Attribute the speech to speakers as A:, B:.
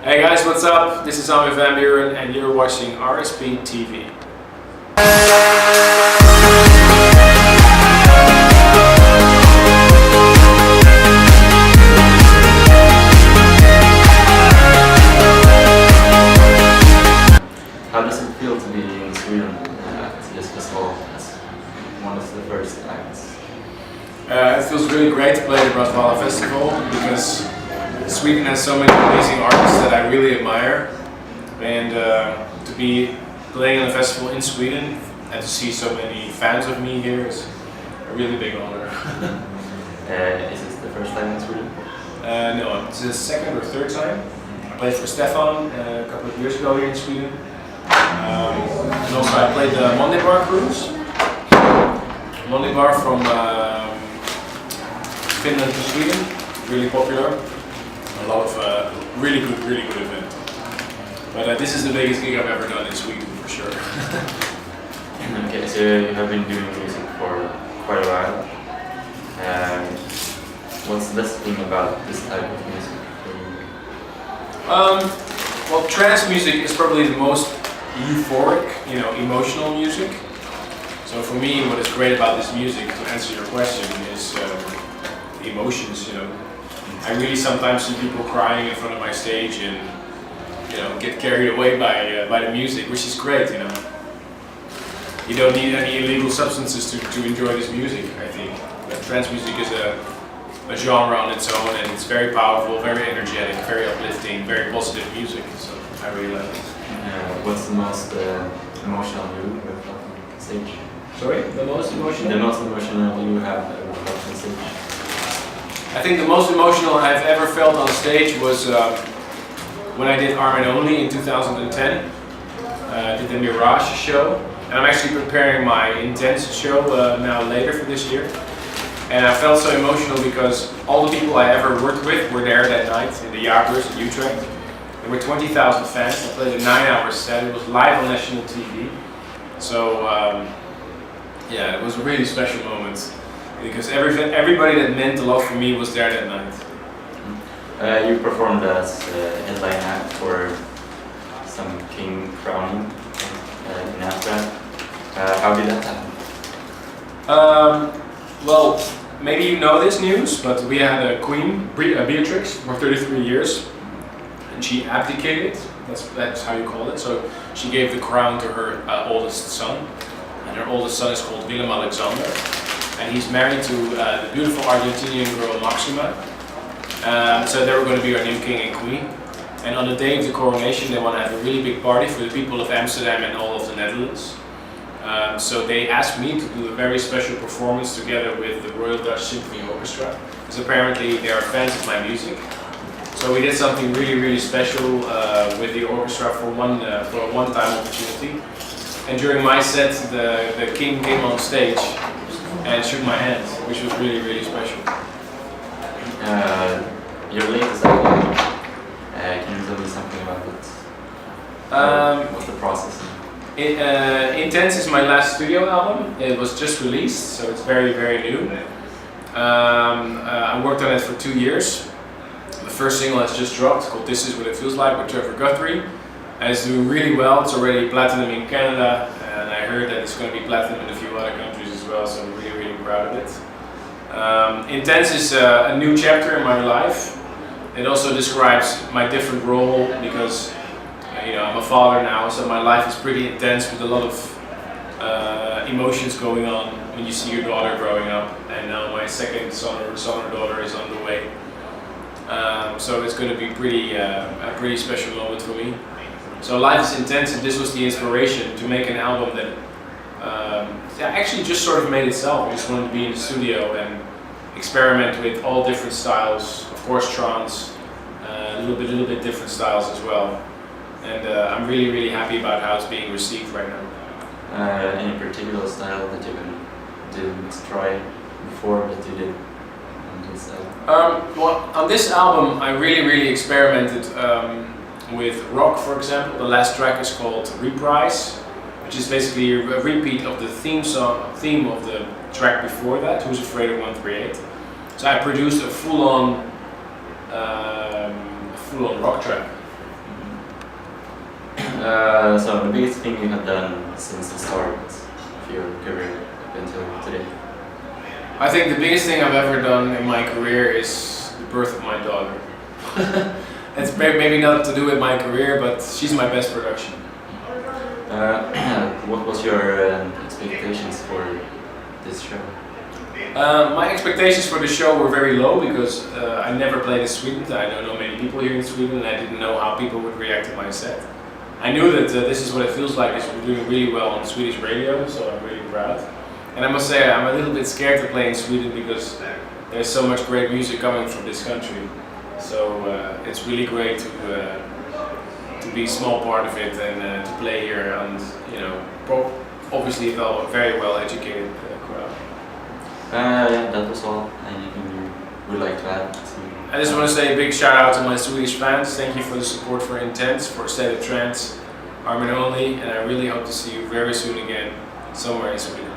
A: Hey guys, what's up? This is Armin Van Buuren and you're watching RspTV.
B: How does it feel to be in Sweden at this festival as one of the first acts?
A: It feels really great to play the Rsptv Festival because Sweden has so many amazing artists that I really admire, and to be playing on a festival in Sweden and to see so many fans of me here is a really big honor.
B: Is this the first time in Sweden?
A: No, it's the second or third time. I played for Stefan a couple of years ago here in Sweden. And also I played the Monday Bar cruise. Monday Bar from Finland to Sweden, really popular. A lot of really good event. But this is the biggest gig I've ever done in Sweden for sure.
B: Okay, so you have been doing music for quite a while. What's the best thing about this type of music for you?
A: Well, trance music is probably the most euphoric, emotional music. So for me, what is great about this music, to answer your question, is the emotions. I really sometimes see people crying in front of my stage and get carried away by the music, which is great. You don't need any illegal substances to enjoy this music. I think but trance music is a genre on its own, and it's very powerful, very energetic, very uplifting, very positive music. So I really like it.
B: What's the most emotional you have felt on stage?
A: Sorry, the most emotional?
B: The most emotional you have ever felt on stage?
A: I think the most emotional I've ever felt on stage was when I did Armin Only in 2010. Did the Mirage show, and I'm actually preparing my Intense show now later for this year. And I felt so emotional because all the people I ever worked with were there that night in the Jagers in Utrecht. There were 20,000 fans. I played a 9-hour set. It was live on national TV. So yeah, it was a really special moment because everybody that meant a lot for me was there that night.
B: You performed as headline act for some king crowning in Amsterdam. How did that happen?
A: Well, maybe you know this news, but we had a queen, Beatrix, for 33 years, and she abdicated. That's how you call it. So she gave the crown to her oldest son, and her oldest son is called Willem Alexander, and he's married to the beautiful Argentinian girl Maxima. So they were going to be our new king and queen. And on the day of the coronation, they want to have a really big party for the people of Amsterdam and all of the Netherlands. So they asked me to do a very special performance together with the Royal Dutch Symphony Orchestra, because apparently they are fans of my music. So we did something really special with the orchestra for a one-time opportunity. And during my set, the king came on stage and shook my hand, which was really special.
B: Your latest album, can you tell me something about it? What's the process?
A: Intense is my last studio album. It was just released, so it's very new. I worked on it for 2 years. The first single has just dropped, called This Is What It Feels Like with Trevor Guthrie. And it's doing really well. It's already platinum in Canada, and I heard that it's going to be platinum in a few other countries as well, so I'm really proud of it. Intense is a new chapter in my life. It also describes my different role because I'm a father now, so my life is pretty intense with a lot of emotions going on when you see your daughter growing up, and now my second son or daughter is on the way. So it's going to be a pretty special moment for me. So life is intense, and this was the inspiration to make an album that actually just sort of made itself. I just wanted to be in the studio and experiment with all different styles, of course trance, a little bit different styles as well. And I'm really happy about how it's being received right now.
B: Any particular style that you didn't try before that you did on this album?
A: Well, on this album I really experimented with rock, for example. The last track is called Reprise, which is basically a repeat of the theme of the track before that, Who's Afraid of 138. So I produced a full-on rock track.
B: So the biggest thing you have done since the start of your career up until today?
A: I think the biggest thing I've ever done in my career is the birth of my daughter. It's maybe not to do with my career, but she's my best production.
B: What was your expectations for this show?
A: My expectations for the show were very low because I never played in Sweden. I don't know many people here in Sweden, and I didn't know how people would react to my set. I knew that This Is What It Feels Like is doing really well on Swedish radio, so I'm really proud. And I must say I'm a little bit scared to play in Sweden because there's so much great music coming from this country. So it's really great to be a small part of it and to play here, and obviously a very well educated crowd.
B: Yeah, that was all. Anything you would like to add?
A: I just want to say a big shout out to my Swedish fans. Thank you for the support for Intense, for State of Trance, Armin Only, and I really hope to see you very soon again somewhere in Sweden.